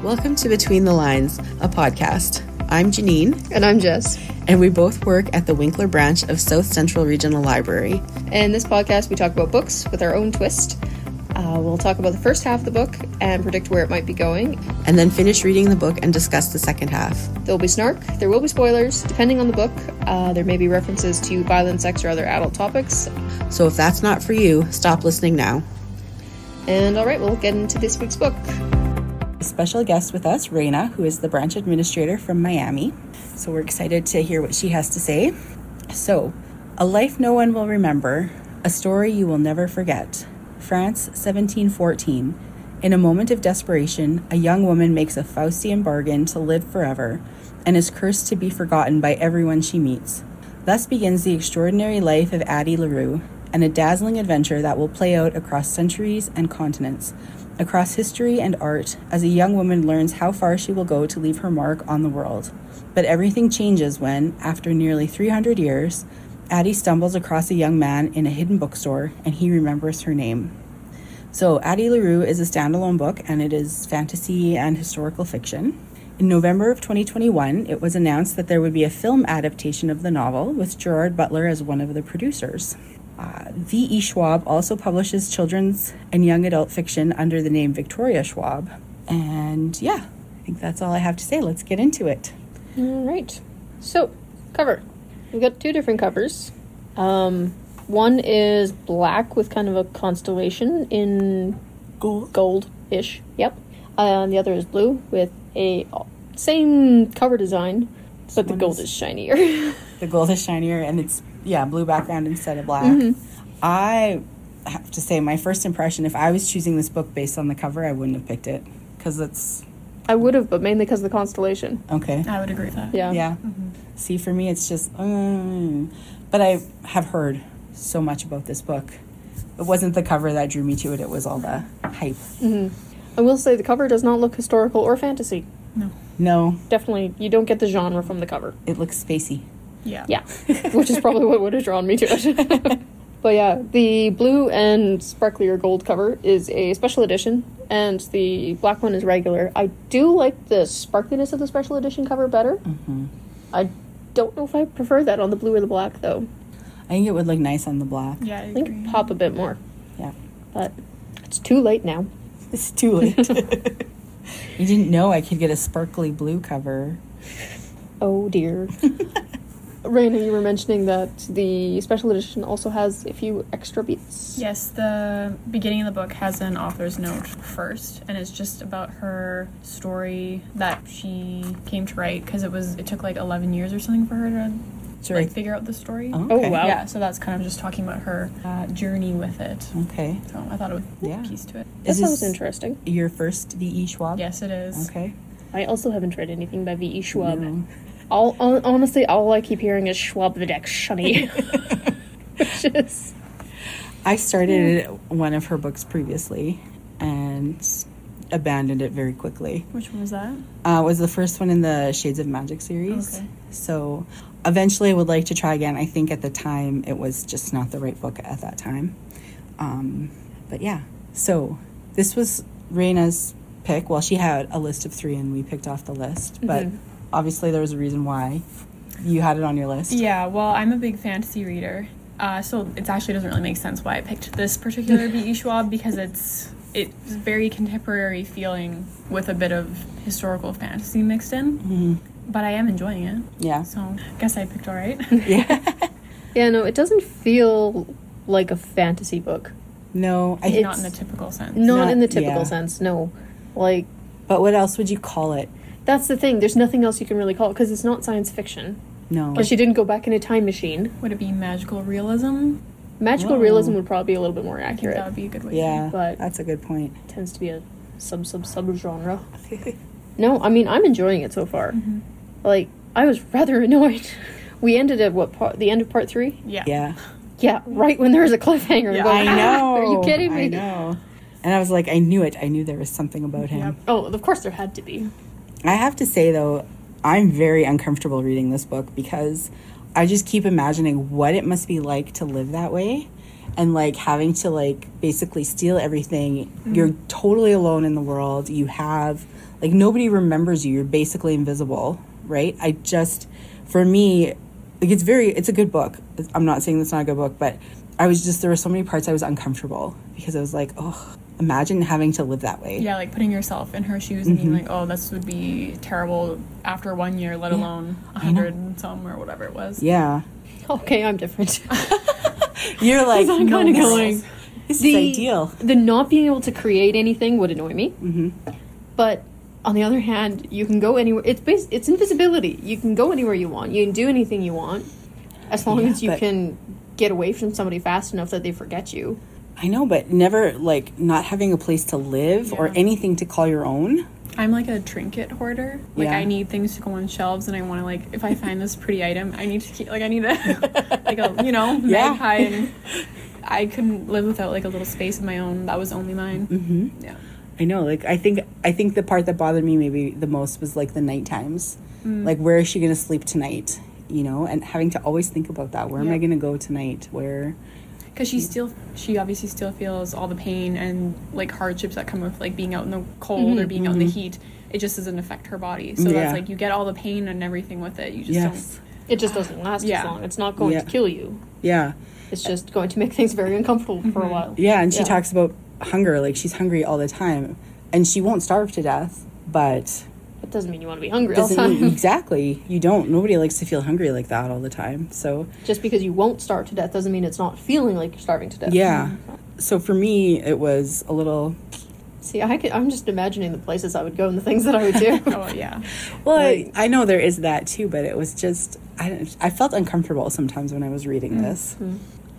Welcome to Between the Lines, a podcast. I'm Janine. And I'm Jess. And we both work at the Winkler branch of South Central Regional Library. In this podcast, we talk about books with our own twist. We'll talk about the first half of the book and predict where it might be going. And then finish reading the book and discuss the second half. There'll be snark, there will be spoilers, depending on the book. There may be references to violence, sex, or other adult topics. So if that's not for you, stop listening now. And alright, we'll get into this week's book. A special guest with us, Raina, who is the branch administrator from Miami. So we're excited to hear what she has to say. So, A Life No One Will Remember, a story you will never forget. France, 1714. In a moment of desperation, a young woman makes a Faustian bargain to live forever and is cursed to be forgotten by everyone she meets. Thus begins the extraordinary life of Addie LaRue, and a dazzling adventure that will play out across centuries and continents, across history and art, as a young woman learns how far she will go to leave her mark on the world. But everything changes when, after nearly 300 years, Addie stumbles across a young man in a hidden bookstore, and he remembers her name. So, Addie LaRue is a standalone book, and it is fantasy and historical fiction. In November of 2021, it was announced that there would be a film adaptation of the novel, with Gerard Butler as one of the producers. V.E. Schwab also publishes children's and young adult fiction under the name Victoria Schwab. And yeah, I think that's all I have to say. Let's get into it. All right. So, cover. We've got two different covers. One is black with kind of a constellation in gold-ish. Yep. And the other is blue with a same cover design, but the gold is shinier. The gold is shinier, and it's, blue background instead of black. Mm-hmm. I have to say, my first impression, if I was choosing this book based on the cover, I wouldn't have picked it, because it's... I would have, but mainly because of the constellation. Okay. I would agree with that. Yeah. Mm-hmm. See, for me, it's just... But I have heard so much about this book. It wasn't the cover that drew me to it. It was all the hype. Mm-hmm. I will say the cover does not look historical or fantasy. No. Definitely. You don't get the genre from the cover. It looks spacey. Yeah. Which is probably what would have drawn me to it. But yeah, the blue and sparklier gold cover is a special edition, and the black one is regular. I do like the sparkliness of the special edition cover better. Mm-hmm. I don't know if I prefer that on the blue or the black, though. I think it would look nice on the black. Yeah, I think it'd pop a bit more. Yeah. But it's too late now. It's too late. You didn't know I could get a sparkly blue cover. Oh, dear. Raina, you were mentioning that the special edition also has a few extra beats. Yes, the beginning of the book has an author's note first, and it's just about her story that she came to write, because it took like 11 years or something for her to figure out the story. Oh, okay. Oh, wow. Yeah, so that's kind of just talking about her journey with it. Okay. So I thought it was a piece to it. That sounds interesting. Your first V.E. Schwab? Yes, it is. Okay. I also haven't read anything by V.E. Schwab. No. Honestly, all I keep hearing is Schwab the Deck Shunny. Which is... I started one of her books previously and abandoned it very quickly. Which one was that? It was the first one in the Shades of Magic series. Okay. So eventually I would like to try again. I think at the time it was just not the right book at that time. But yeah. So this was Raina's pick. Well, she had a list of 3 and we picked off the list. But obviously there was a reason why you had it on your list. Yeah, well, I'm a big fantasy reader. So it actually doesn't really make sense why I picked this particular V.E. Schwab, because it's very contemporary feeling with a bit of historical fantasy mixed in. Mm-hmm. But I am enjoying it. Yeah. So I guess I picked all right. Yeah. Yeah, no, it doesn't feel like a fantasy book. No. It's not in the typical sense. Not in the typical sense, no. Like... But what else would you call it? That's the thing. There's nothing else you can really call it, because it's not science fiction. No. But she didn't go back in a time machine. Would it be magical realism? Magical realism would probably be a little bit more accurate. That would be a good way. Yeah, but that's a good point. It tends to be a sub-genre. No, I mean, I'm enjoying it so far. Mm-hmm. Like, I was rather annoyed. We ended at the end of part 3? Yeah. Yeah, right when there was a cliffhanger. Yeah, going, I know. Are you kidding me? I know. And I was like, I knew it. I knew there was something about him. Yep. Oh, of course there had to be. I have to say, though, I'm very uncomfortable reading this book because I just keep imagining what it must be like to live that way. and like having to like basically steal everything. You're totally alone in the world. You have like nobody remembers you. You're basically invisible, right? For me, like it's a good book. I'm not saying it's not a good book, but there were so many parts I was uncomfortable because I was like, oh, imagine having to live that way. Yeah, like putting yourself in her shoes and being like, oh, this would be terrible after 1 year, let alone 100 and some or whatever it was. Yeah. Okay, I'm different. You're like, I'm kind of going. This is ideal. The not being able to create anything would annoy me. But on the other hand, you can go anywhere. It's invisibility. You can go anywhere you want. You can do anything you want as long as you can get away from somebody fast enough that they forget you. I know, but never, like, not having a place to live or anything to call your own. I'm like a trinket hoarder. Like, I need things to go on shelves, and I want to, like, if I find this pretty item, I need to keep, like, I need a, like, a, magpie, and I couldn't live without, like, a little space of my own that was only mine. Yeah. I know, like, I think the part that bothered me maybe the most was, like, the night times. Like, where is she going to sleep tonight, and having to always think about that. Where am I going to go tonight? Where... Because she obviously still feels all the pain and, like, hardships that come with, like, being out in the cold or being out in the heat. It just doesn't affect her body. So that's, like, you get all the pain and everything with it. You just don't... It just doesn't last as long. It's not going to kill you. Yeah. It's just going to make things very uncomfortable for a while. Yeah, and she talks about hunger. Like, she's hungry all the time. And she won't starve to death, but... It doesn't mean you want to be hungry all the time. Exactly. You don't. Nobody likes to feel hungry like that all the time. So just because you won't starve to death doesn't mean it's not feeling like you're starving to death. Yeah. So for me, it was a little... See, I'm just imagining the places I would go and the things that I would do. Oh, yeah. Well, I know there is that too, but it was just... I felt uncomfortable sometimes when I was reading this.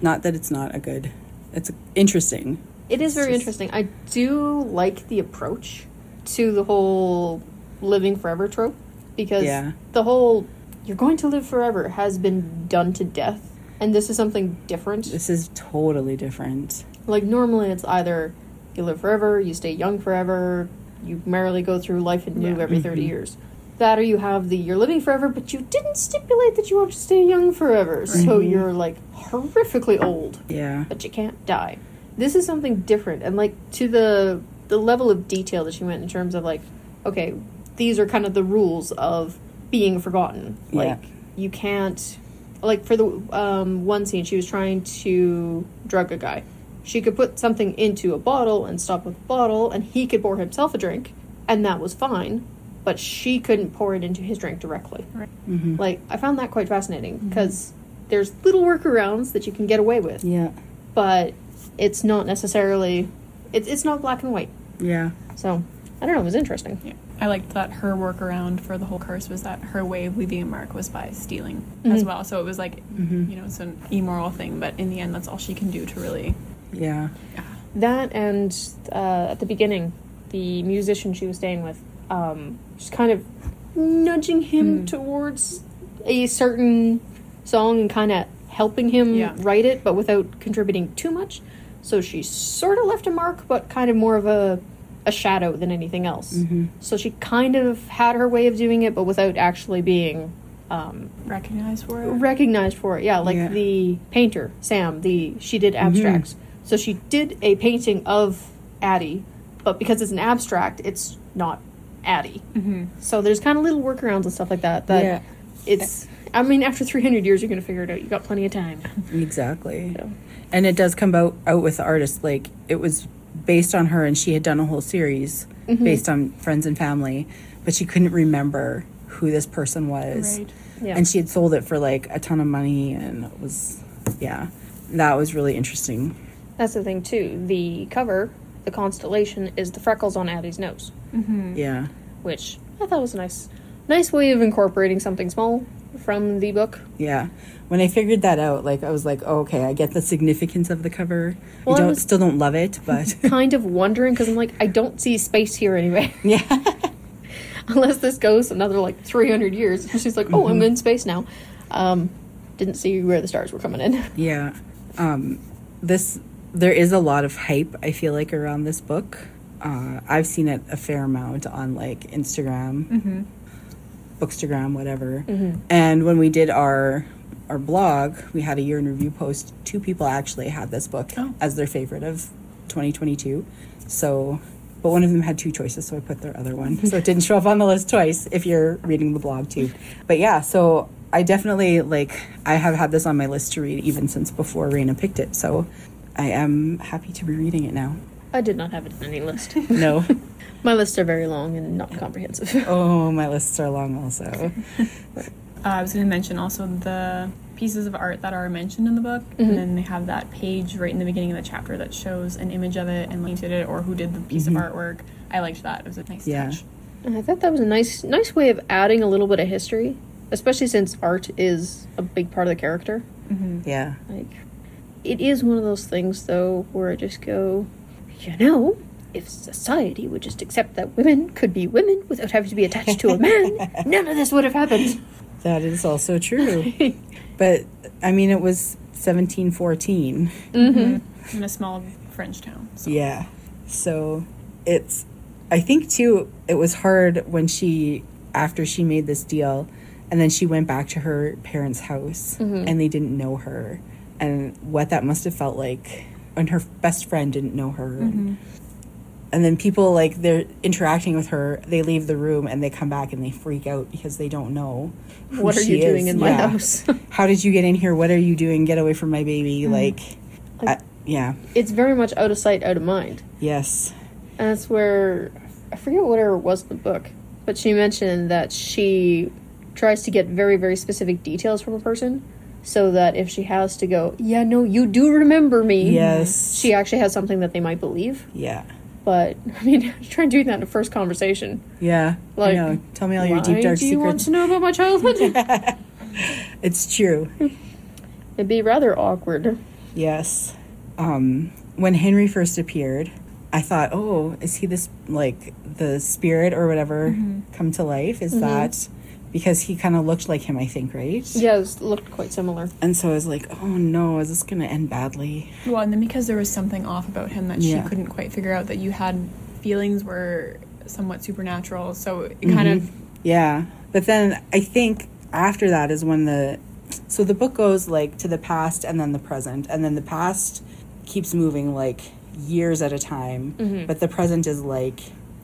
Not that it's not a good... It's interesting. It is very interesting. I do like the approach to the whole... living forever trope, because the whole you're going to live forever has been done to death, and this is something different. This is totally different. Like, normally it's either you live forever, you stay young forever, you merrily go through life anew every 30 years. That, or you have you're living forever, but you didn't stipulate that you want to stay young forever, so you're, like, horrifically old. Yeah. But you can't die. This is something different, and, like, to the level of detail that she went in terms of, like, okay, these are kind of the rules of being forgotten. Like, you can't... Like, for the one scene, she was trying to drug a guy. She could put something into a bottle and stop with the bottle, and he could pour himself a drink, and that was fine. But she couldn't pour it into his drink directly. Right. Like, I found that quite fascinating, because there's little workarounds that you can get away with. Yeah. But it's not necessarily... It's not black and white. Yeah. So, I don't know, it was interesting. Yeah. I liked that her workaround for the whole curse was that her way of leaving a mark was by stealing as well. So it was like, it's an immoral thing, but in the end, that's all she can do to really... Yeah. That, and at the beginning, the musician she was staying with, just kind of nudging him towards a certain song and kind of helping him write it, but without contributing too much. So she sort of left a mark, but kind of more of a shadow than anything else. So she kind of had her way of doing it, but without actually being recognized for it. Like the painter Sam, she did abstracts. So she did a painting of Addie, but because it's an abstract, it's not Addie. So there's kind of little workarounds and stuff like that. It's... I mean, after 300 years, you're going to figure it out. You got plenty of time. Exactly. So. And it does come out with the artist. Like, it was based on her, and she had done a whole series based on friends and family, but she couldn't remember who this person was. Right. Yeah. And she had sold it for, like, a ton of money, and it was, that was really interesting. That's the thing, too. The cover, the constellation, is the freckles on Addie's nose. Yeah. Which I thought was a nice way of incorporating something small from the book. Yeah. When I figured that out, like, I was like, oh, okay, I get the significance of the cover. Well, still don't love it, but... kind of wondering, because I'm like, I don't see space here anyway. Yeah. Unless this goes another, like, 300 years. And she's like, oh, I'm in space now. Didn't see where the stars were coming in. Yeah. There is a lot of hype, I feel like, around this book. I've seen it a fair amount on, like, Instagram, Bookstagram, whatever. And when we did our our blog, we had a year in review post. 2 people actually had this book Oh. as their favorite of 2022. So, but one of them had 2 choices, so I put their other one. So it didn't show up on the list twice if you're reading the blog too. But yeah, so I definitely, I have had this on my list to read even since before Raina picked it. So I am happy to be reading it now. I did not have it in any list. No. My lists are very long and not comprehensive. Oh, my lists are long also. I was going to mention also the pieces of art that are mentioned in the book, and then they have that page right in the beginning of the chapter that shows an image of it and painted it or who did the piece of artwork. I liked that. It was a nice touch. And I thought that was a nice way of adding a little bit of history, especially since art is a big part of the character. Yeah. It is one of those things, though, where I just go, if society would just accept that women could be women without having to be attached to a man, none of this would have happened. That is also true. But, I mean, it was 1714. In a small French town. So. Yeah. So I think, too, it was hard when after she made this deal, and then she went back to her parents' house, and they didn't know her, and what that must have felt like, and her best friend didn't know her. And then people, they're interacting with her, they leave the room, and they come back, and they freak out because they don't know who what are she you doing is. in my house? How did you get in here? What are you doing? Get away from my baby. Yeah. It's very much out of sight, out of mind. Yes. And that's where, I forget whatever it was in the book, but she mentioned that she tries to get very, very specific details from a person, so that if she has to go, you do remember me. Yes. She actually has something that they might believe. Yeah. But, I mean, try doing that in the first conversation. Yeah. Tell me all your deep, dark do you want secrets. to know about my childhood? It's true. It'd be rather awkward. Yes. When Henry first appeared, I thought, oh, is he this, the spirit or whatever come to life? Is that... Because he kind of looked like him, I think, right? Yeah, it looked quite similar. And so I was like, oh no, is this going to end badly? Well, and then because there was something off about him that she couldn't quite figure out, that you had feelings were somewhat supernatural, so it kind of... Yeah. But then I think after that is when the book goes, to the past and then the present. And then the past keeps moving, years at a time. But the present is, the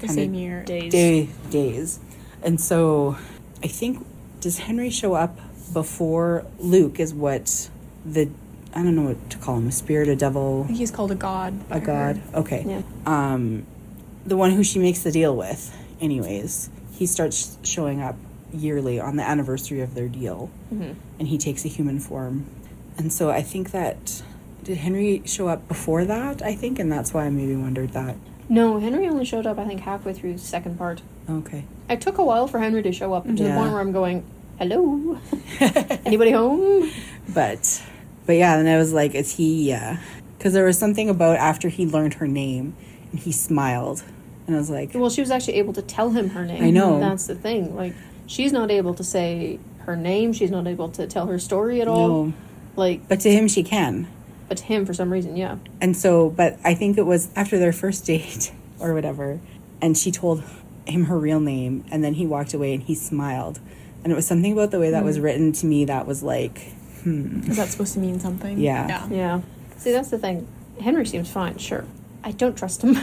same year. Days. And so... I think, does Henry show up before Luke is what I don't know what to call him, a spirit, a devil? I think he's called a god. A god, okay. Yeah. The one who she makes the deal with, anyways, he starts showing up yearly on the anniversary of their deal, and he takes a human form. And so I think did Henry show up before that, I think, and that's why I maybe wondered that. No, Henry only showed up, I think, halfway through the second part. Okay. It took a while for Henry to show up to the point where I'm going, hello? Anybody home? But yeah, then I was like, is he, because there was something about after he learned her name, and he smiled, and I was like... Well, she was actually able to tell him her name. I know. That's the thing. She's not able to say her name, she's not able to tell her story at all. No. But to him, she can. But to him, for some reason, yeah. And so, but I think it was after their first date, or whatever, and she told him her real name, and then he walked away and he smiled, and it was something about the way that was written to me that was Is that supposed to mean something? Yeah. See, that's the thing. Henry seems fine, sure. I don't trust him.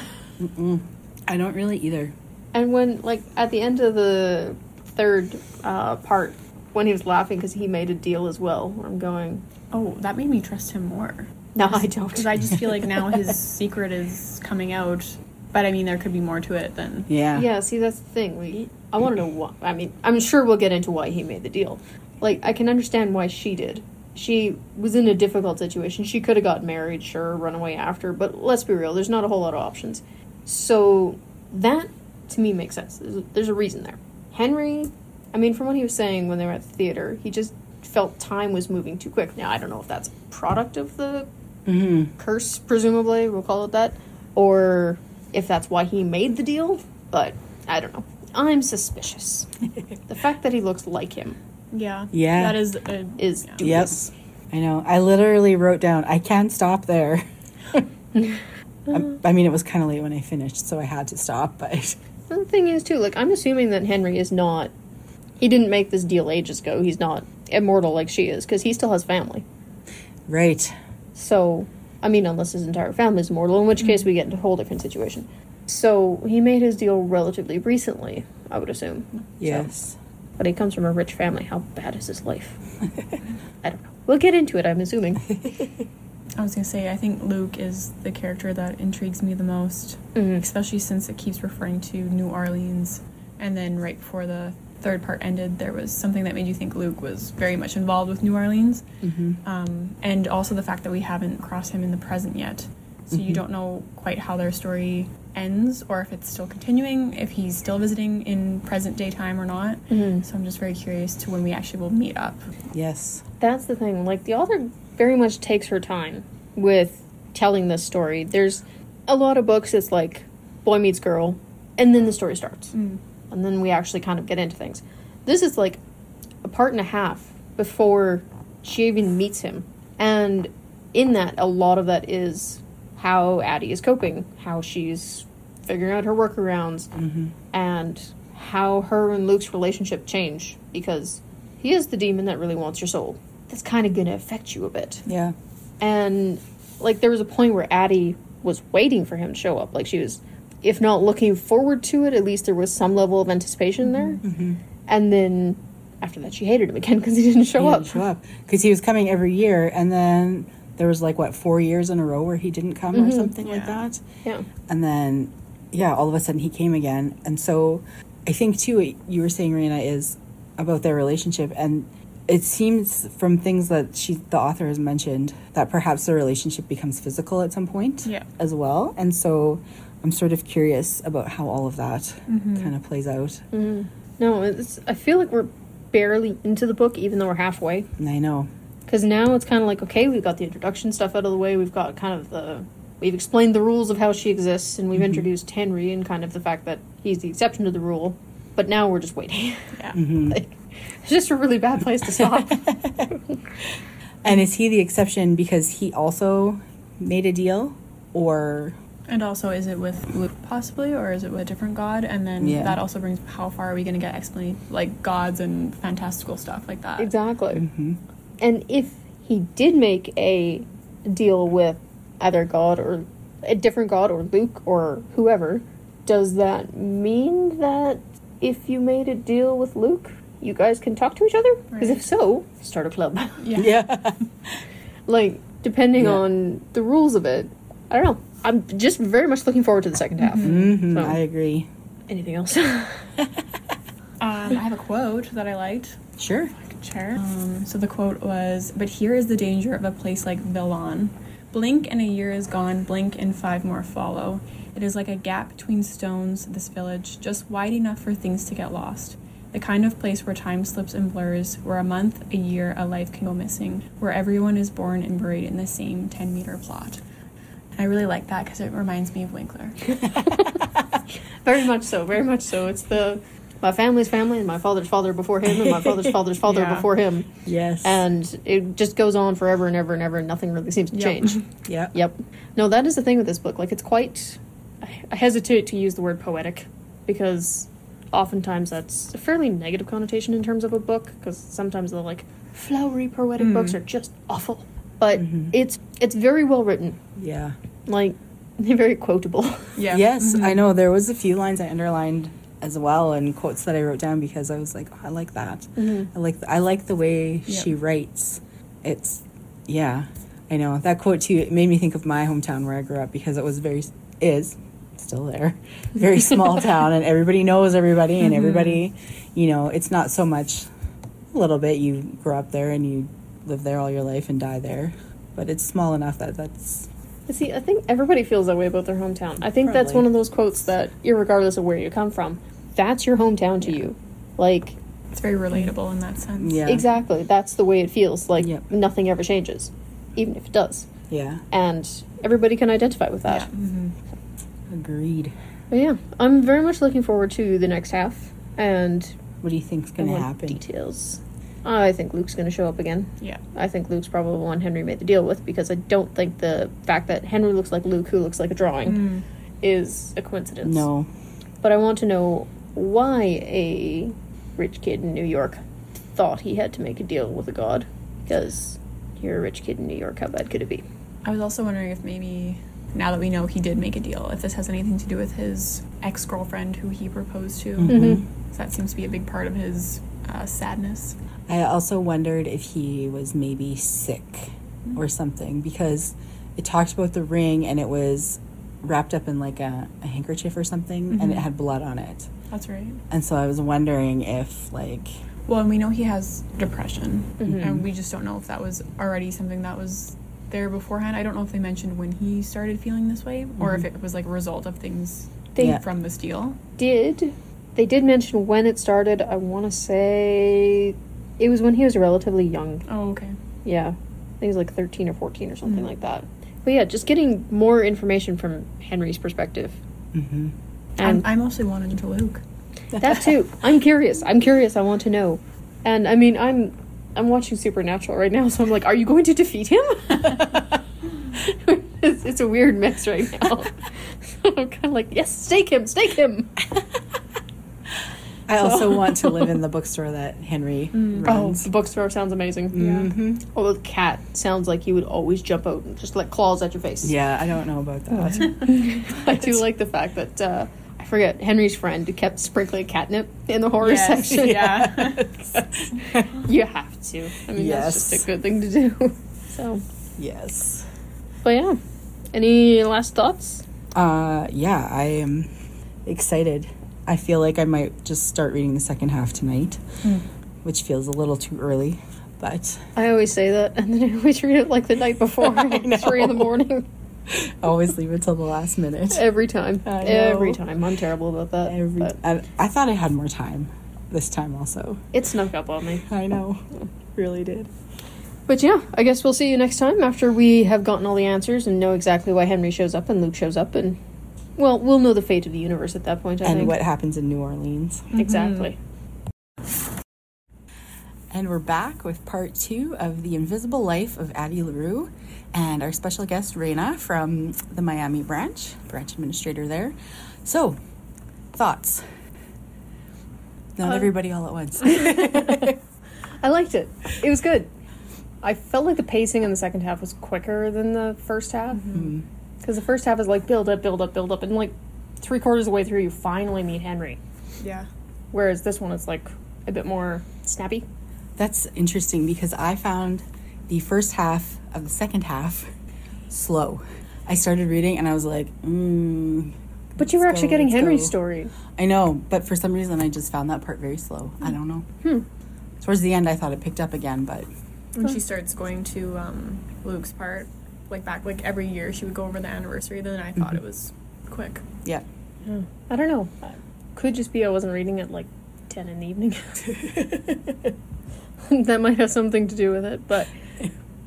I don't really either. And when, at the end of the third part, when he was laughing because he made a deal as well, I'm going... Oh, that made me trust him more. No, I don't. Because I just feel like now his secret is coming out. But, I mean, there could be more to it than... Yeah. Yeah, see, that's the thing. I want to know why. I mean, I'm sure we'll get into why he made the deal. I can understand why she did. She was in a difficult situation. She could have got married, sure, run away after. But let's be real, there's not a whole lot of options. So, that, to me, makes sense. There's a reason there. Henry, I mean, from what he was saying when they were at the theater, he just felt time was moving too quick. Now, I don't know if that's a product of the curse, presumably, we'll call it that, or if that's why he made the deal, but I don't know. I'm suspicious. The fact that he looks like him. Yeah. Yeah. That is dubious. Yep. I know. I literally wrote down, I can't stop there. I mean, it was kind of late when I finished, so I had to stop, but... The thing is, too, I'm assuming that Henry is not... He didn't make this deal ages ago. He's not immortal like she is, because he still has family. Right. So, I mean, unless his entire family is immortal, in which case we get into a whole different situation. So, he made his deal relatively recently, I would assume. Yes. So, but he comes from a rich family. How bad is his life? I don't know. We'll get into it, I'm assuming. I was going to say, I think Luke is the character that intrigues me the most, especially since it keeps referring to New Orleans. And then right before the third part ended, there was something that made you think Luke was very much involved with New Orleans. And also the fact that we haven't crossed him in the present yet. So you don't know quite how their story ends, or if it's still continuing, if he's still visiting in present day time or not. So I'm just very curious to when we actually will meet up. Yes. That's the thing. Like, the author very much takes her time with telling this story. There's a lot of books, it's like boy meets girl, and then the story starts. And then we actually kind of get into things. This is like a part and a half before she even meets him. And in that, a lot of that is how Addie is coping, how she's figuring out her workarounds, and how her and Luke's relationship change, because he is the demon that really wants your soul. That's kind of going to affect you a bit. Yeah. And, like, there was a point where Addie was waiting for him to show up. Like, she was, if not looking forward to it, at least there was some level of anticipation there. And then, after that, she hated him again because he didn't show up. Because he was coming every year, and then there was, 4 years in a row where he didn't come or something like that. Yeah. And then, all of a sudden he came again. And so, I think, too, what you were saying, Raina, is about their relationship, and it seems from things that the author has mentioned that perhaps the relationship becomes physical at some point as well. And so I'm sort of curious about how all of that kind of plays out. No, I feel like we're barely into the book, even though we're halfway. I know. Because now it's kind of like, okay, we've got the introduction stuff out of the way. We've got we've explained the rules of how she exists, and we've introduced Henry and kind of the fact that he's the exception to the rule. But now we're just waiting. Yeah. It's just a really bad place to stop. And is he the exception because he also made a deal? Or... And also, is it with Luke possibly, or is it with a different god? And then that also brings, how far are we going to get explained, like gods and fantastical stuff like that? Exactly. And if he did make a deal with either god or a different god or Luke or whoever, does that mean that if you made a deal with Luke, you guys can talk to each other? Because if so, start a club. Like, depending on the rules of it, I don't know. I'm just very much looking forward to the second half. So, I agree. Anything else? I have a quote that I liked. Sure. If I could share. So the quote was, "But here is the danger of a place like Villon. Blink and a year is gone, blink and 5 more follow. It is like a gap between stones, this village, just wide enough for things to get lost. The kind of place where time slips and blurs, where a month, a year, a life can go missing, where everyone is born and buried in the same 10-meter plot." And I really like that because it reminds me of Winkler. Very much so, very much so. It's my family's family and my father's father before him and my father's father's father before him. Yes. And it just goes on forever and ever and ever, and nothing really seems to change. Yep. No, that is the thing with this book. Like, it's quite... I hesitate to use the word poetic because oftentimes that's a fairly negative connotation in terms of a book, because sometimes the, flowery poetic books are just awful. But it's very well written. Yeah. Like, they're very quotable. Yeah. Yes, I know. There was a few lines I underlined as well, and quotes that I wrote down because I was like, oh, I like that. I like the way she writes. It's, I know. That quote, too, it made me think of my hometown where I grew up, because it was still there, very small town, and everybody knows everybody, and everybody, it's not so much a little bit. You grow up there and you live there all your life and die there, but it's small enough that's... See, I think everybody feels that way about their hometown. I think that's one of those quotes that, irregardless of where you come from, that's your hometown to you. Like... It's very relatable in that sense. Yeah. Exactly. That's the way it feels. Like, nothing ever changes, even if it does. Yeah. And everybody can identify with that. Yeah. Agreed. But yeah, I'm very much looking forward to the next half. And what do you think's going to happen? Details. I think Luke's going to show up again. Yeah. I think Luke's probably the one Henry made the deal with, because I don't think the fact that Henry looks like Luke, who looks like a drawing, is a coincidence. No. But I want to know why a rich kid in New York thought he had to make a deal with a god because you're a rich kid in New York. How bad could it be? I was also wondering if maybe, now that we know he did make a deal, if this has anything to do with his ex-girlfriend who he proposed to. Mm-hmm. So that seems to be a big part of his sadness. I also wondered if he was maybe sick or something, because it talked about the ring and it was wrapped up in like a handkerchief or something, and it had blood on it. That's right. And so I was wondering if, like... Well, and we know he has depression, and we just don't know if that was already something that was there beforehand. I don't know if they mentioned when he started feeling this way, or if it was like a result of things from this deal. They did mention when it started. I want to say it was when he was relatively young. Oh, okay. Yeah. I think he was like 13 or 14 or something like that. But yeah, just getting more information from Henry's perspective. Mm-hmm. And I mostly wanted to Luke. That too. I'm curious. I want to know. And I mean, I'm watching Supernatural right now, so I'm like, are you going to defeat him? It's a weird mess right now. I'm kind of like, yes, stake him. I also want to live in the bookstore that Henry runs. Oh, the bookstore sounds amazing. Mm-hmm. Although the cat sounds like he would always jump out and just like claws at your face. Yeah, I don't know about that. I do like the fact that I forget Henry's friend kept sprinkling catnip in the horror section. Yeah. You have to. I mean, that's just a good thing to do. So. Yes. But yeah. Any last thoughts? Yeah, I am excited. I feel like I might just start reading the second half tonight, which feels a little too early, but... I always say that, and then I always read it like the night before, at 3 a.m. I always leave it till the last minute. Every time. I know. Every time. I'm terrible about that. I thought I had more time this time also. It snuck up on me. I know. Really did. But yeah, I guess we'll see you next time after we have gotten all the answers and know exactly why Henry shows up and Luke shows up, and well, we'll know the fate of the universe at that point, I think. And what happens in New Orleans. Exactly. And we're back with part 2 of The Invisible Life of Addie LaRue and our special guest, Raina, from the Miami branch administrator there. So, thoughts? Not everybody all at once. I liked it. It was good. I felt like the pacing in the second half was quicker than the first half. Because the first half is like build up, and like 3/4 of the way through, you finally meet Henry. Yeah. Whereas this one is like a bit more snappy. That's interesting because I found the first half of the second half slow. I started reading and I was like, But you were actually getting Henry's story. I know, but for some reason I just found that part very slow. I don't know. Towards the end I thought it picked up again, but... When she starts going to Luke's part, like every year she would go over the anniversary, then I thought it was quick. Yeah. I don't know. Could just be I wasn't reading at like 10 in the evening. That might have something to do with it, but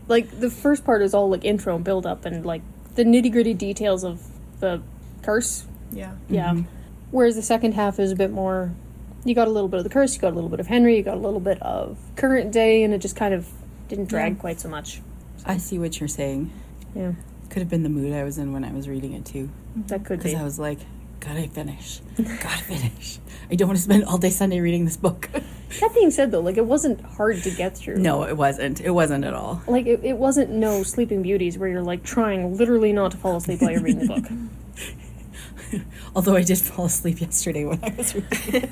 like the first part is all like intro and build up and like the nitty-gritty details of the curse. Yeah. Whereas the second half is a bit more, you got a little bit of the curse, you got a little bit of Henry, you got a little bit of current day, and it just kind of didn't drag quite so much. So. I see what you're saying. Yeah. Could have been the mood I was in when I was reading it too. That could be. Because I was like, gotta finish. I don't want to spend all day Sunday reading this book. That being said, though, like, it wasn't hard to get through. No, it wasn't. It wasn't at all. Like, it wasn't no Sleeping Beauties where you're, like, trying literally not to fall asleep while you're reading the book. Although I did fall asleep yesterday when I was reading it.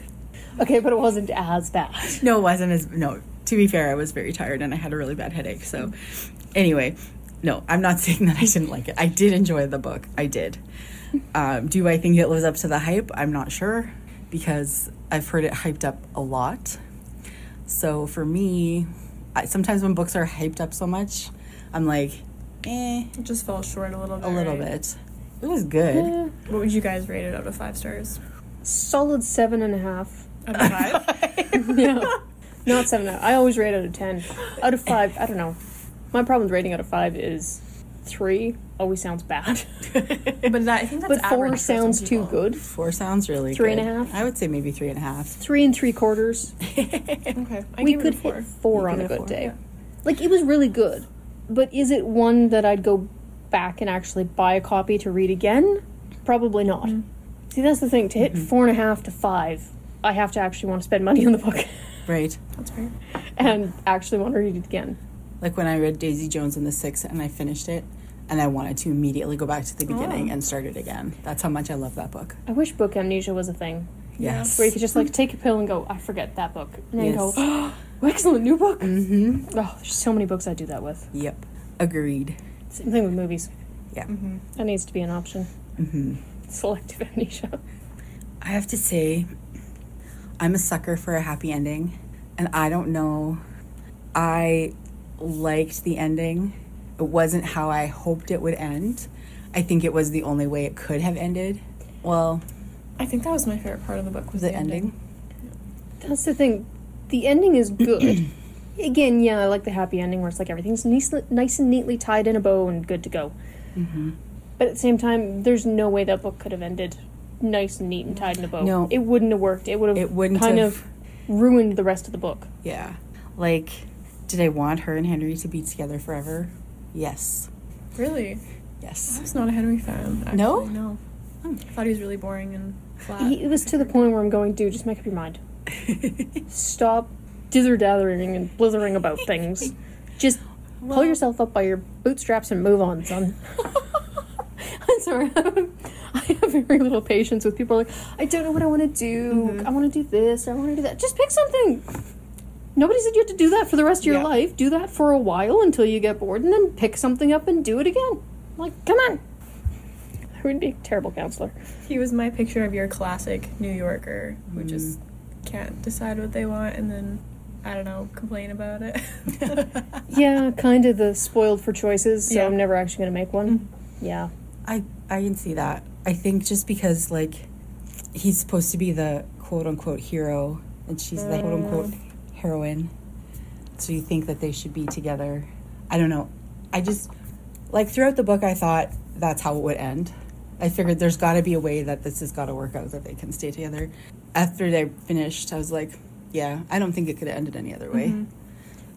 Okay, but it wasn't as bad. No, it wasn't as... No, to be fair, I was very tired and I had a really bad headache. So, anyway, no, I'm not saying that I didn't like it. I did enjoy the book. I did. Do I think it lives up to the hype? I'm not sure, because I've heard it hyped up a lot. So for me, sometimes when books are hyped up so much, I'm like, It just fell short a little bit. A little bit. It was good. Yeah. What would you guys rate it out of 5 stars? Solid 7.5. Out of 5? Yeah. Not 7.5. I always rate out of 10. Out of 5, I don't know. My problem with rating out of 5 is 3 always sounds bad. But I think that's but 4 average for some sounds too people. good. 4 sounds really 3.5? good. I would say maybe 3.5. 3 3/4. Okay. We could hit 4 on a good 4, day. yeah. Like, it was really good. But is it one that I'd go back and actually buy a copy to read again? Probably not. See, that's the thing. To hit 4.5 to 5, I have to actually want to spend money on the book. Right. That's fair. and actually want to read it again. Like when I read Daisy Jones and the Six and I finished it, and I wanted to immediately go back to the beginning and start it again. That's how much I love that book. I wish book amnesia was a thing. Yes. Where you could just like take a pill and go, I forget that book. And then Yes. go, oh, excellent, new book. Mm-hmm. Oh, there's so many books I do that with. Yep. Agreed. Same thing with movies. Yeah. Mm-hmm. That needs to be an option. Mm-hmm. Selective amnesia. I have to say, I'm a sucker for a happy ending. And I don't know, I liked the ending. It wasn't how I hoped it would end. I think it was the only way it could have ended. Well, I think that was my favorite part of the book, was the ending. That's the thing. The ending is good. Again, yeah, I like the happy ending where it's like everything's nice and neatly tied in a bow and good to go. Mm-hmm. But at the same time, there's no way that book could have ended nice and neat and tied in a bow. No. It wouldn't have worked. It would have kind of ruined the rest of the book. Yeah. Like, did I want her and Henry to be together forever? Yes. Really? Yes. I was not a Henry fan, actually. No? No. I thought he was really boring and flat. It was to the point where I'm going, dude, just make up your mind. Stop dither-dathering and blithering about things. Just pull yourself up by your bootstraps and move on, son. I'm sorry. I have very little patience with people like, I don't know what I want to do. Mm-hmm. I want to do this. I want to do that. Just pick something. Nobody said you had to do that for the rest of your life. Do that for a while until you get bored, and then pick something up and do it again. Like, come on. I would be a terrible counselor. He was my picture of your classic New Yorker who just can't decide what they want and then, I don't know, complain about it. Yeah, kind of the spoiled for choices, so Yeah. I'm never actually going to make one. Yeah. I can see that. I think just because, like, he's supposed to be the quote-unquote hero, and she's the quote-unquote heroine, so you think that they should be together. I don't know. I just, like, throughout the book, I thought that's how it would end. I figured there's got to be a way that this has got to work out, that they can stay together. After they finished, I was like, yeah, I don't think it could have ended any other way. Mm-hmm.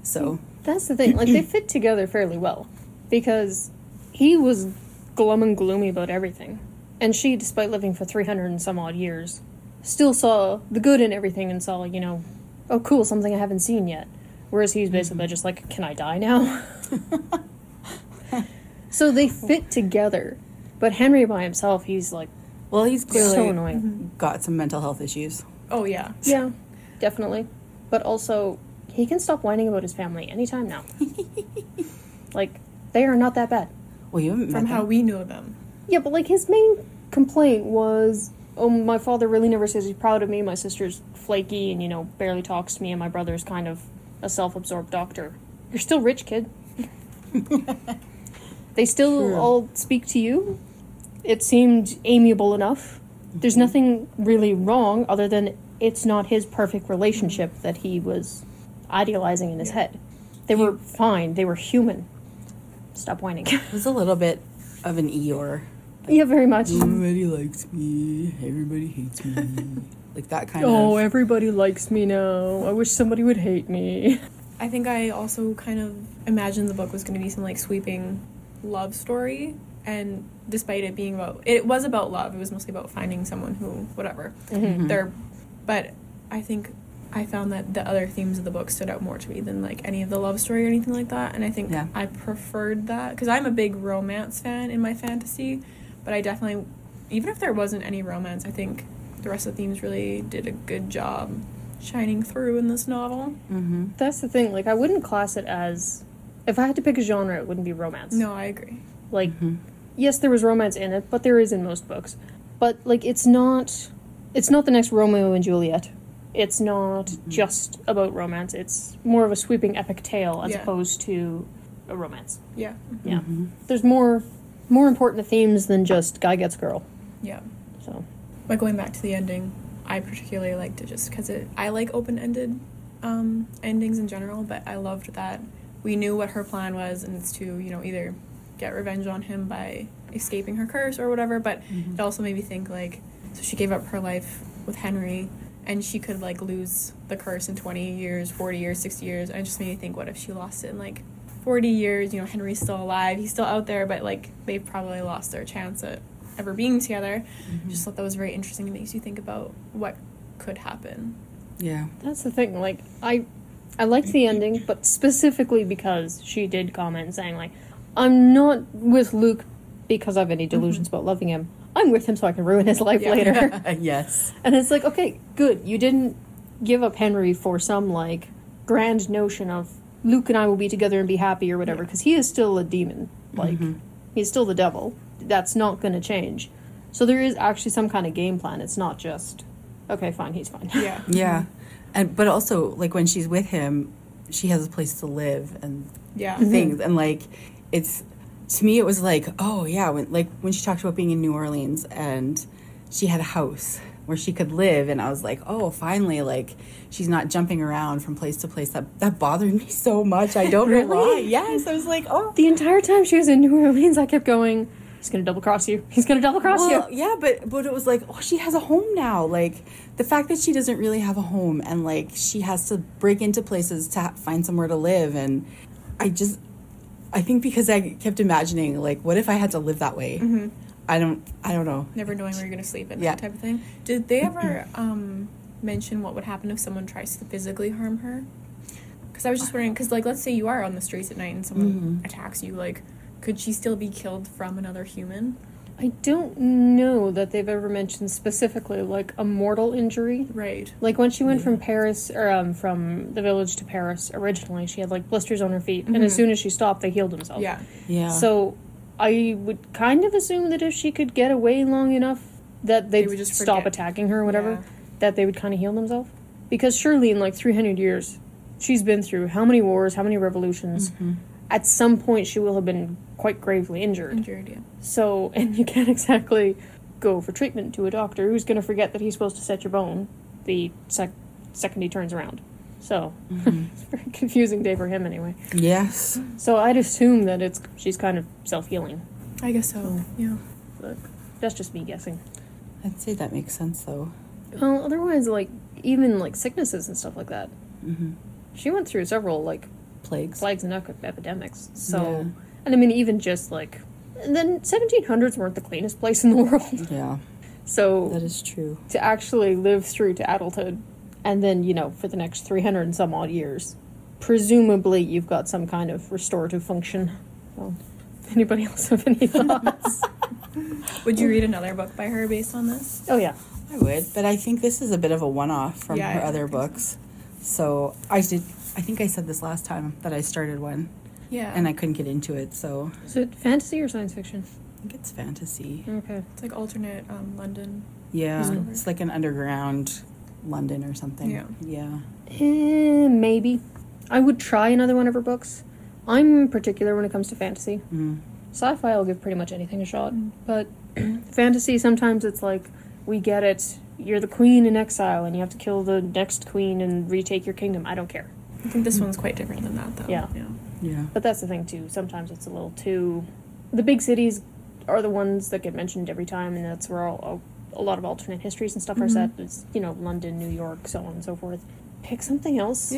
So. That's the thing. Like, they fit together fairly well. Because he was glum and gloomy about everything. And she, despite living for 300 and some odd years, still saw the good in everything and saw, you know, oh, cool, something I haven't seen yet. Whereas he's basically just like, can I die now? So they fit together. But Henry by himself, he's like, Well, he's clearly so annoying. got some mental health issues. Oh, yeah. Yeah, definitely. But also, he can stop whining about his family anytime now. Like, they are not that bad. Well, you haven't met From how them. we know them. Yeah, but like his main complaint was, oh, my father really never says he's proud of me, my sister's flaky and, you know, barely talks to me, and my brother's kind of a self-absorbed doctor. You're still rich, kid. They still True. all speak to you. It seemed amiable enough. There's nothing really wrong other than it's not his perfect relationship that he was idealizing in his head. They were fine. They were human. Stop whining. It was a little bit of an Eeyore. Yeah, very much. Everybody likes me. Everybody hates me. Like that kind Oh, of. everybody likes me now. I wish somebody would hate me. I think I also kind of imagined the book was going to be some, like, sweeping love story. And despite it being it was about love. It was mostly about finding someone who, whatever. Mm-hmm. But I think I found that the other themes of the book stood out more to me than, like, any of the love story or anything like that. And I think I preferred that. Because I'm a big romance fan in my fantasy. But I definitely, even if there wasn't any romance, I think the rest of the themes really did a good job shining through in this novel. Mm-hmm. That's the thing. Like, I wouldn't class it as... If I had to pick a genre, it wouldn't be romance. No, I agree. Like, yes, there was romance in it, but there is in most books. But, like, it's not the next Romeo and Juliet. It's not just about romance. It's more of a sweeping epic tale as opposed to a romance. Yeah. Yeah. There's more important themes than just guy gets girl. Yeah. So, But going back to the ending, I particularly liked it just because I like open-ended endings in general, but I loved that we knew what her plan was, and it's to, you know, either get revenge on him by escaping her curse or whatever, but it also made me think, like, so she gave up her life with Henry, and she could, like, lose the curse in 20 years, 40 years, 60 years, and it just made me think, what if she lost it in, like, 40 years, you know, Henry's still alive, he's still out there, but, like, they've probably lost their chance at ever being together. Just thought that was very interesting. It makes you think about what could happen. Yeah. that's the thing. Like, I I liked the ending, but specifically because she did comment saying, like, I'm not with Luke because I have any delusions about loving him. I'm with him so I can ruin his life later. Yes. And it's like, okay, good. You didn't give up Henry for some, like, grand notion of Luke and I will be together and be happy or whatever, because he is still a demon. Like, he's still the devil. That's not going to change. So there is actually some kind of game plan. It's not just, okay, fine, he's fine. Yeah. Yeah. But also, like, when she's with him, she has a place to live and things. And, like, it's... To me, it was like, oh, yeah, when she talked about being in New Orleans and she had a house where she could live, and I was like, oh, finally, like, she's not jumping around from place to place. That bothered me so much. I don't know why. Yes, I was like, oh. The entire time she was in New Orleans, I kept going, he's going to double-cross you. He's going to double-cross you. Yeah, but it was like, oh, she has a home now. Like, the fact that she doesn't really have a home and, like, she has to break into places to find somewhere to live, and I think because I kept imagining, like, what if I had to live that way? Mm-hmm. I don't know. Never knowing where you're going to sleep at night type of thing. Did they ever mention what would happen if someone tries to physically harm her? Because I was just wondering, because, like, let's say you are on the streets at night and someone attacks you, like, could she still be killed from another human? I don't know that they've ever mentioned specifically, like, a mortal injury. Right. Like, when she went from Paris, or from the village to Paris, originally, she had, like, blisters on her feet. And as soon as she stopped, they healed themselves. Yeah. Yeah. So, I would kind of assume that if she could get away long enough, that they would just stop attacking her or whatever, that they would kind of heal themselves. Because surely in, like, 300 years, she's been through how many wars, how many revolutions. At some point, she will have been quite gravely injured. So, and you can't exactly go for treatment to a doctor who's going to forget that he's supposed to set your bone the second he turns around. So, it's a very confusing day for him anyway. Yes. So I'd assume that she's kind of self-healing. I guess so, yeah. But that's just me guessing. I'd say that makes sense, though. Well, otherwise, like, even, like, sicknesses and stuff like that. She went through several, like, plagues and epidemics. So, and I mean, even just, like, and then 1700s weren't the cleanest place in the world. Yeah. So that is true. To actually live through to adulthood, and then, you know, for the next 300 and some odd years, presumably you've got some kind of restorative function. Well, anybody else have any thoughts? Would you read another book by her based on this? Oh, yeah. I would, but I think this is a bit of a one-off from her other books. So I think I said this last time that I started one. Yeah. And I couldn't get into it, so... Is it fantasy or science fiction? I think it's fantasy. Okay. It's like alternate London. Yeah, it's like an underground London or something. Yeah. Maybe. I would try another one of her books. I'm particular when it comes to fantasy. Sci-fi, I'll give pretty much anything a shot. But fantasy, sometimes it's like, we get it. You're the queen in exile, and you have to kill the next queen and retake your kingdom. I don't care. I think this one's quite different than that, though. Yeah. But that's the thing, too. Sometimes it's a little too... The big cities are the ones that get mentioned every time, and that's where a lot of alternate histories and stuff are set. It's, you know, London, New York, so on and so forth. Pick something else.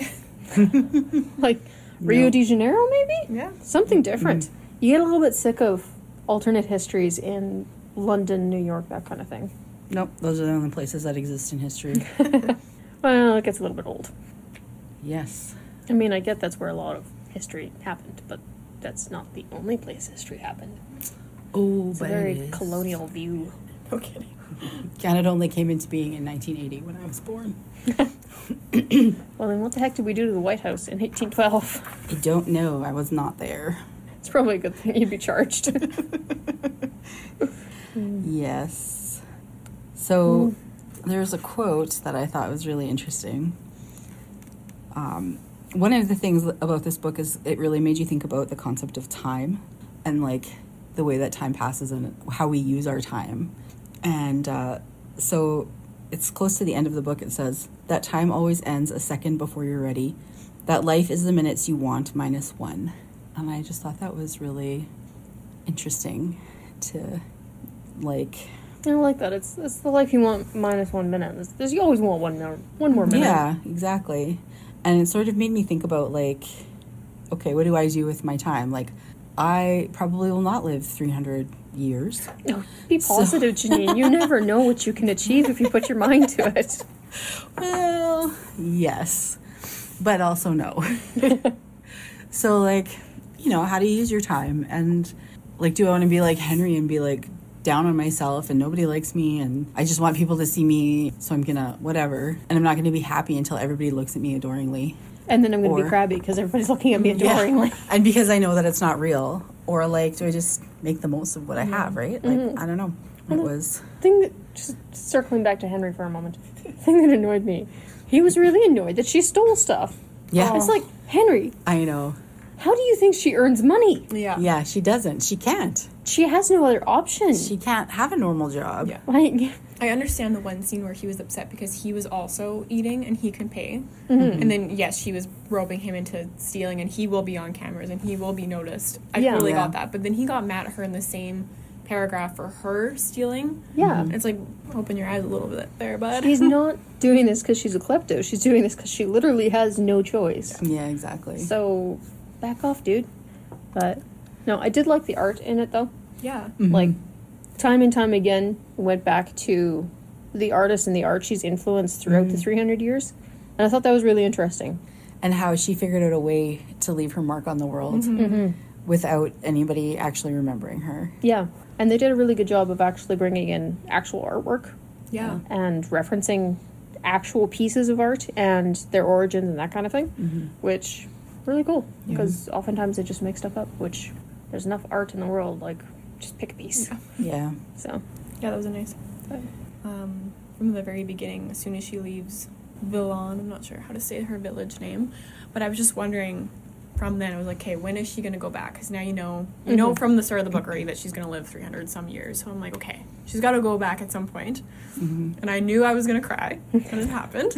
Like Rio de Janeiro, maybe? Yeah. Something different. You get a little bit sick of alternate histories in London, New York, that kind of thing. Nope, those are the only places that exist in history. Well, it gets a little bit old. Yes. I mean, I get that's where a lot of history happened, but that's not the only place history happened. Oh, it's but a very it is. Colonial view. No kidding. Canada only came into being in 1980 when I was born. Well, then what the heck did we do to the White House in 1812? I don't know. I was not there. It's probably a good thing you'd be charged. Yes. So there's a quote that I thought was really interesting. One of the things about this book is it really made you think about the concept of time and, like, the way that time passes and how we use our time. And so it's close to the end of the book. It says, that time always ends a second before you're ready. That life is the minutes you want minus one. And I just thought that was really interesting to, like... I like that. It's the life you want minus 1 minute. You always want one more minute. Yeah, exactly. And it sort of made me think about, like, okay, what do I do with my time? Like, I probably will not live 300 years. No, be positive, Janine. You never know what you can achieve if you put your mind to it. Well, yes. but also no. So, like, you know, how do you use your time? And, like, do I want to be like Henry and be, like, down on myself and nobody likes me and I just want people to see me, so I'm gonna whatever, and I'm not gonna be happy until everybody looks at me adoringly, and then I'm gonna be crabby because everybody's looking at me adoringly, and because I know that it's not real? Or, like, do I just make the most of what I have, right? Like, I don't know. It was thing that, just circling back to Henry for a moment, the thing that annoyed me, he was really annoyed that she stole stuff. It's like, Henry, I know. how do you think she earns money? Yeah, she doesn't. She can't. She has no other option. She can't have a normal job. Yeah. Like, I understand the one scene where he was upset because he was also eating and he can pay. And then, yes, she was roping him into stealing and he will be on cameras and he will be noticed. I totally got that. But then he got mad at her in the same paragraph for her stealing. It's like, open your eyes a little bit there, bud. She's not doing this because she's a klepto. She's doing this because she literally has no choice. Yeah, exactly. So, back off, dude. But, no, I did like the art in it, though. Yeah. Like, time and time again, went back to the artist and the art she's influenced throughout the 300 years. And I thought that was really interesting. And how she figured out a way to leave her mark on the world without anybody actually remembering her. Yeah. And they did a really good job of actually bringing in actual artwork. Yeah. And referencing actual pieces of art and their origins and that kind of thing. Which, really cool. Because oftentimes they just make stuff up, which there's enough art in the world, like, just pick a piece. Yeah. So. Yeah, that was a nice. From the very beginning, as soon as she leaves Villon, I'm not sure how to say her village name, but I was just wondering from then, I was like, okay, when is she going to go back? Because now you know from the start of the book already that she's going to live 300 some years. So I'm like, okay, she's got to go back at some point. And I knew I was going to cry when it happened.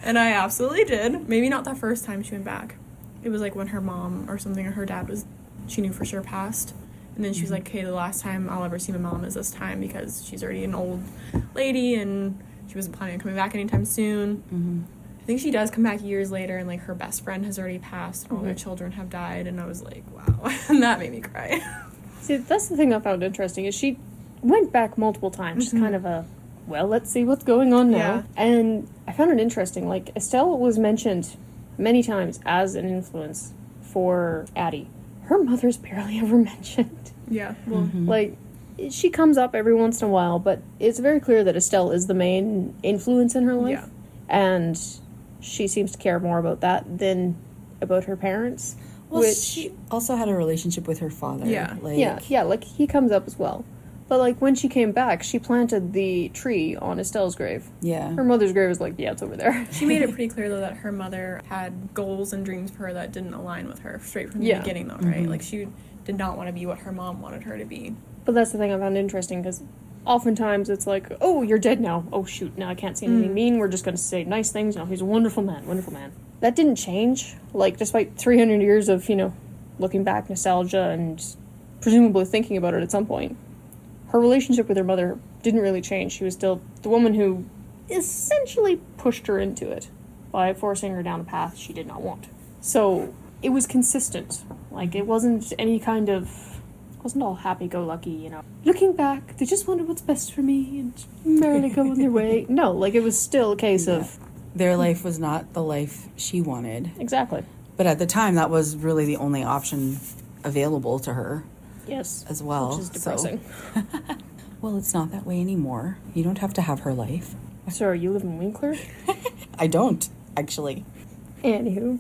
And I absolutely did. Maybe not the first time she went back. It was like when her mom or something, or her dad she knew for sure passed. And then she was like, okay, the last time I'll ever see my mom is this time, because she's already an old lady and she wasn't planning on coming back anytime soon. I think she does come back years later, and like her best friend has already passed and all their children have died, and I was like, wow. And that made me cry. See, that's the thing I found interesting, is she went back multiple times. Just kind of well, let's see what's going on now. Yeah. And I found it interesting. Like, Estelle was mentioned many times as an influence for Addie. Her mother's barely ever mentioned. Yeah. Well, Like, she comes up every once in a while, but it's very clear that Estelle is the main influence in her life. Yeah. And she seems to care more about that than about her parents. Well, which, she also had a relationship with her father. Yeah. Like, yeah, like, he comes up as well. But, like, when she came back, she planted the tree on Estelle's grave. Yeah. Her mother's grave was like, yeah, it's over there. she made it pretty clear, though, that her mother had goals and dreams for her that didn't align with her straight from the beginning, though, right? Like, she did not want to be what her mom wanted her to be. But that's the thing I found interesting, because oftentimes it's like, oh, you're dead now. Oh, shoot, now I can't say anything mean. We're just going to say nice things. No, he's a wonderful man, wonderful man. That didn't change. Like, despite 300 years of, looking back, nostalgia, and presumably thinking about it at some point, her relationship with her mother didn't really change. She was still the woman who essentially pushed her into it by forcing her down a path she did not want. So it was consistent. Like, it wasn't any kind of... wasn't all happy-go-lucky, Looking back, they just wanted what's best for me and merrily go on their way. No, like, it was still a case of... Their life was not the life she wanted. Exactly. But at the time, that was really the only option available to her. Yes. As well. Which is depressing. So. Well, it's not that way anymore. You don't have to have her life. Sorry, you live in Winkler? I don't, actually. Anywho.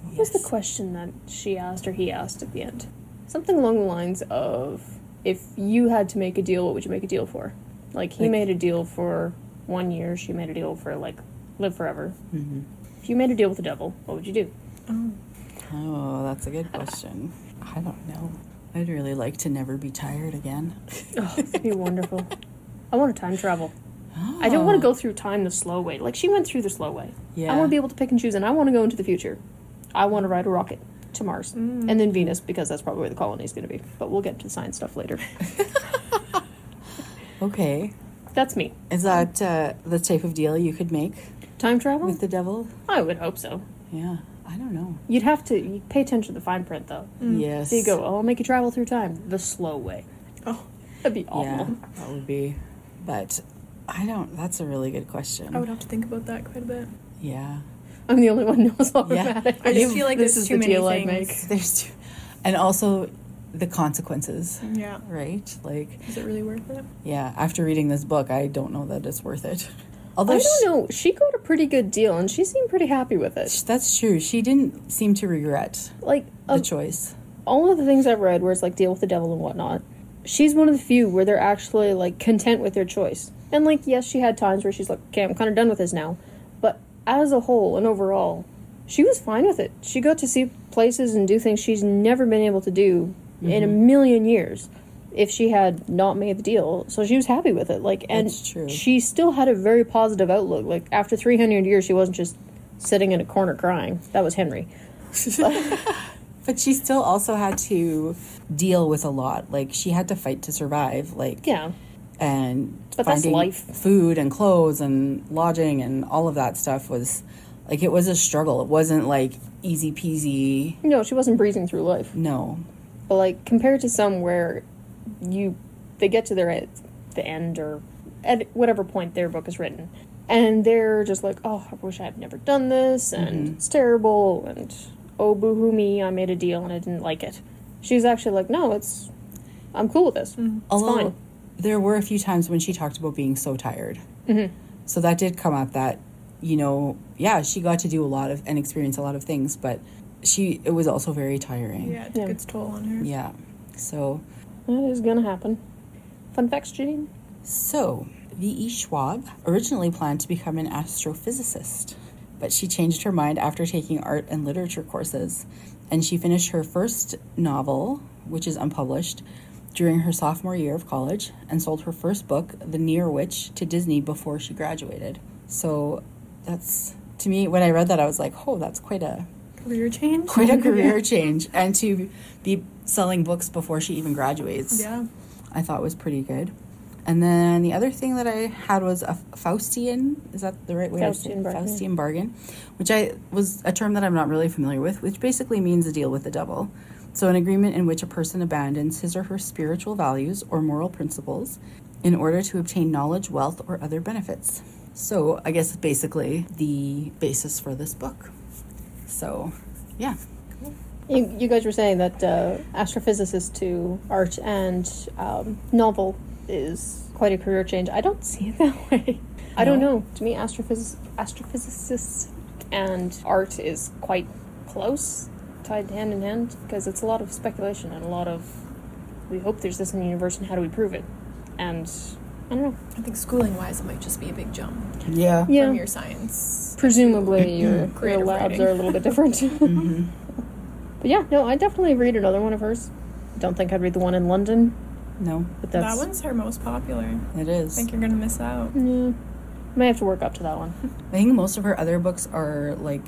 What was the question that she asked or he asked at the end? Something along the lines of, if you had to make a deal, what would you make a deal for? Like, he made a deal for 1 year, she made a deal for, like, live forever. If you made a deal with the devil, what would you do? Oh, that's a good question. I don't know. I'd really like to never be tired again. Oh, that'd be wonderful. I want to time travel. Oh. I don't want to go through time the slow way. Like, she went through the slow way. Yeah. I want to be able to pick and choose, and I want to go into the future. I want to ride a rocket to Mars. And then Venus, because that's probably where the colony is going to be. But we'll get to the science stuff later. Okay. That's me. Is that the type of deal you could make? Time travel? With the devil? I would hope so. Yeah. I don't know. You'd have to pay attention to the fine print, though. Yes. So you go, I'll make you travel through time the slow way. Oh. That'd be awful. Yeah, that would be. But that's a really good question. I would have to think about that quite a bit. Yeah. I'm the only one who knows automatic. I just feel like this there's is too the many deal I things. make. There's two, and also the consequences, Yeah. right? Like, Is it really worth it? yeah, after reading this book, I don't know that it's worth it. I Although don't know. She got a pretty good deal, and she seemed pretty happy with it. that's true. She didn't seem to regret Like, the choice. all of the things I've read where it's like deal with the devil and whatnot, she's one of the few where they're actually like content with their choice. And like, yes, she had times where she's like, okay, I'm kind of done with this now. But as a whole and overall, she was fine with it. She got to see places and do things she's never been able to do in a million years if she had not made the deal. So she was happy with it. Like, and That's true. she still had a very positive outlook. Like, after 300 years, she wasn't just sitting in a corner crying. That was Henry. But she still also had to deal with a lot. Like, she had to fight to survive. Like, Yeah. and But that's finding life. food and clothes and lodging and all of that stuff was, like, it was a struggle. It wasn't, like, easy peasy. No, she wasn't breezing through life. No. But like compared to some where they get to the end or at whatever point their book is written, and they're just like, oh, I wish I had never done this, and it's terrible, and oh, boo-hoo me, I made a deal and I didn't like it. She's actually like, no, I'm cool with this. It's Although fine. there were a few times when she talked about being so tired. So that did come up that, you know, yeah, she got to do a lot of and experience a lot of things, but it was also very tiring. Yeah, it took its toll on her. Yeah. So That is gonna happen. Fun facts, Janine? So, V.E. Schwab originally planned to become an astrophysicist, but she changed her mind after taking art and literature courses, and she finished her first novel, which is unpublished, during her sophomore year of college, and sold her first book, The Near Witch, to Disney before she graduated. So, that's, to me, when I read that, I was like, oh, that's quite a Career change? quite a career change. And to be selling books before she even graduates. Yeah. I thought was pretty good. And then the other thing that I had was a Faustian, is that the right way to say it? Faustian bargain. Faustian bargain, which was a term that I'm not really familiar with, which basically means a deal with the devil. So an agreement in which a person abandons his or her spiritual values or moral principles in order to obtain knowledge, wealth, or other benefits. So I guess basically the basis for this book. So, yeah. You guys were saying that astrophysicist to art and novel is quite a career change. I don't see it that way. I don't know. To me, astrophysicist and art is quite close, tied hand in hand, because it's a lot of speculation and a lot of, we hope there's this in the universe and how do we prove it? And I don't know. I think schooling-wise, it might just be a big jump Yeah. Yeah. from your science. Presumably your Creative labs writing. are a little bit different. But yeah, no, I definitely read another one of hers. Don't think I'd read the one in London, No, but that's... That one's her most popular. it I is. think you're going to miss out. Yeah. May have to work up to that one. I think most of her other books are like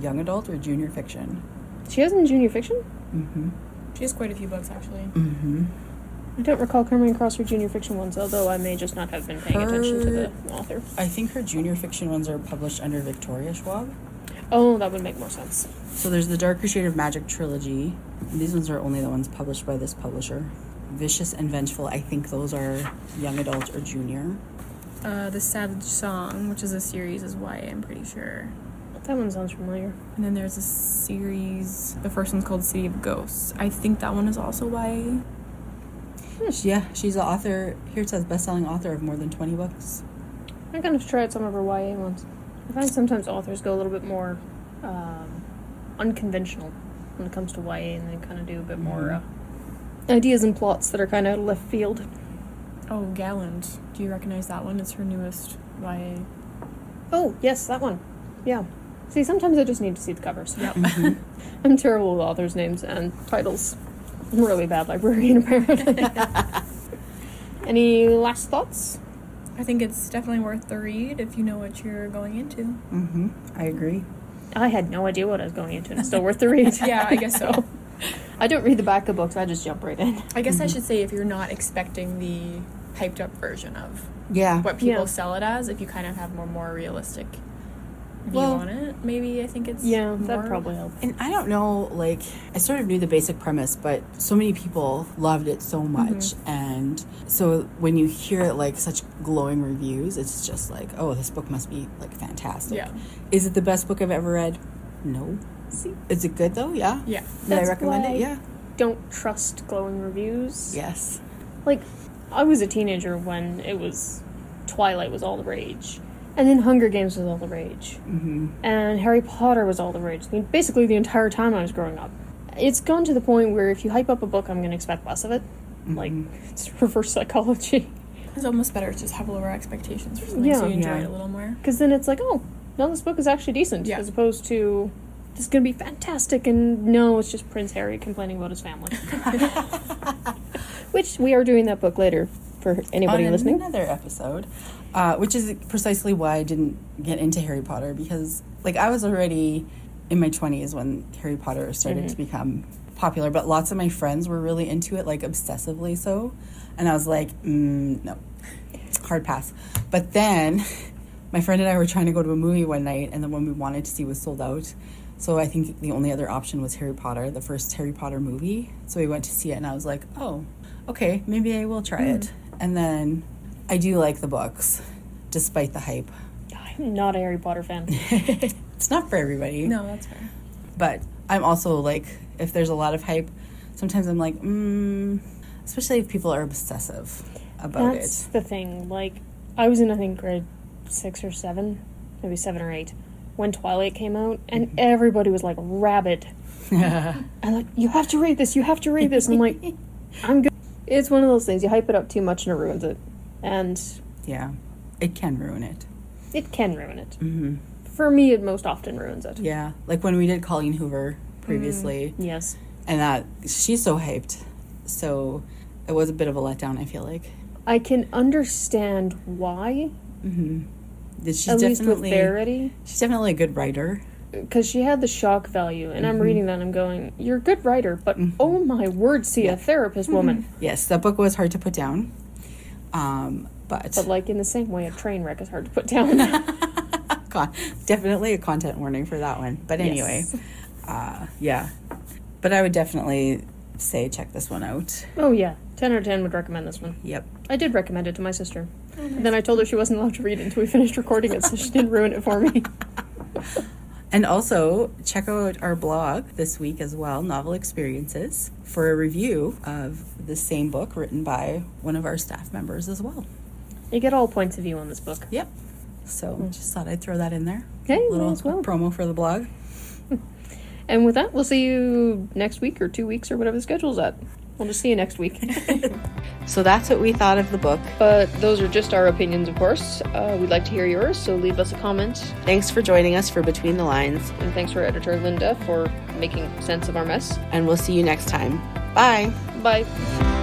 young adult or junior fiction. She has in junior fiction? Mm-hmm. She has quite a few books, actually. Mm-hmm. I don't recall coming across her junior fiction ones, although I may just not have been paying attention to the author. I think her junior fiction ones are published under Victoria Schwab. Oh, that would make more sense. So there's the Darker Shade of Magic trilogy. These ones are only the ones published by this publisher. Vicious and Vengeful, I think those are young adult or junior. The Savage Song, which is a series, is YA, I'm pretty sure. That one sounds familiar. And then there's a series, the first one's called City of Ghosts. I think that one is also YA. Yeah, she's the author. Here it says best-selling author of more than 20 books. I kind of tried some of her YA ones. I find sometimes authors go a little bit more unconventional when it comes to YA, and they kind of do a bit more ideas and plots that are kind of left field. Oh, Gallant. Do you recognize that one? It's her newest YA. Oh, yes, that one. Yeah. See, sometimes I just need to see the covers. Yep. I'm terrible with authors' names and titles. I'm a really bad librarian, apparently. Any last thoughts? I think it's definitely worth the read if you know what you're going into. Mm-hmm. I agree. I had no idea what I was going into, and it's still worth the read. Yeah, I guess so. I don't read the back of books, I just jump right in. I guess I should say if you're not expecting the hyped up version of Yeah. what people Yeah. sell it as, if you kind of have more realistic view on it. Maybe I think it's that probably help. And I don't know, like, I sort of knew the basic premise, but so many people loved it so much. And so when you hear, like, such glowing reviews, it's just like, oh, this book must be, like, fantastic. Yeah. Is it the best book I've ever read? No. See? Is it good, though? Yeah. Yeah. Would I recommend it? Yeah. Don't trust glowing reviews. Yes. Like, I was a teenager when it was Twilight was all the rage. And then Hunger Games was all the rage. Mm-hmm. And Harry Potter was all the rage. I mean, basically the entire time I was growing up. It's gone to the point where if you hype up a book, I'm going to expect less of it. Mm-hmm. Like, it's reverse psychology. It's almost better to just have lower expectations for something so you enjoy it a little more. Because then it's like, oh, no, this book is actually decent. As opposed to, this is going to be fantastic. And no, it's just Prince Harry complaining about his family. Which, we are doing that book later for anybody listening. Another episode. Which is precisely why I didn't get into Harry Potter, because, like, I was already in my 20s when Harry Potter started to become popular, but lots of my friends were really into it, like, obsessively so, and I was like, no, hard pass. But then my friend and I were trying to go to a movie one night, and the one we wanted to see was sold out, so I think the only other option was Harry Potter, the first Harry Potter movie, so we went to see it, and I was like, oh, okay, maybe I will try it. And then I do like the books, despite the hype. I'm not a Harry Potter fan. It's not for everybody. No, that's fair. But I'm also, like, if there's a lot of hype, sometimes I'm like, especially if people are obsessive about it. That's the thing. Like, I was in, I think, grade 6 or 7, maybe 7 or 8, when Twilight came out, and everybody was, like, rabid. And, like, you have to read this, you have to read this. And I'm like, I'm good. It's one of those things. You hype it up too much and it ruins it. And yeah, it can ruin it. It can ruin it. Mm-hmm. For me, it most often ruins it. Yeah, like when we did Colleen Hoover previously. Yes. And that, she's so hyped. So it was a bit of a letdown, I feel like. I can understand why. Mm-hmm. She's at least with Verity. She's definitely a good writer. Because she had the shock value, and I'm reading that and I'm going, you're a good writer, but oh my word, see a therapist woman. Yes, that book was hard to put down. But like in the same way, a train wreck is hard to put down. Definitely a content warning for that one. But anyway, yeah. But I would definitely say check this one out. Oh yeah, 10 out of 10 would recommend this one. Yep. I did recommend it to my sister. And then I told her she wasn't allowed to read it until we finished recording it, so she didn't ruin it for me. And also, check out our blog this week as well, Novel Experiences, for a review of the same book written by one of our staff members as well. You get all points of view on this book. Yep. So, just thought I'd throw that in there. Okay, a little as well. Promo for the blog. And with that, we'll see you next week or 2 weeks or whatever the schedule's at. We'll just see you next week. So that's what we thought of the book. But those are just our opinions, of course. We'd like to hear yours, so leave us a comment. Thanks for joining us for Between the Lines. And thanks for editor Linda for making sense of our mess. And we'll see you next time. Bye. Bye.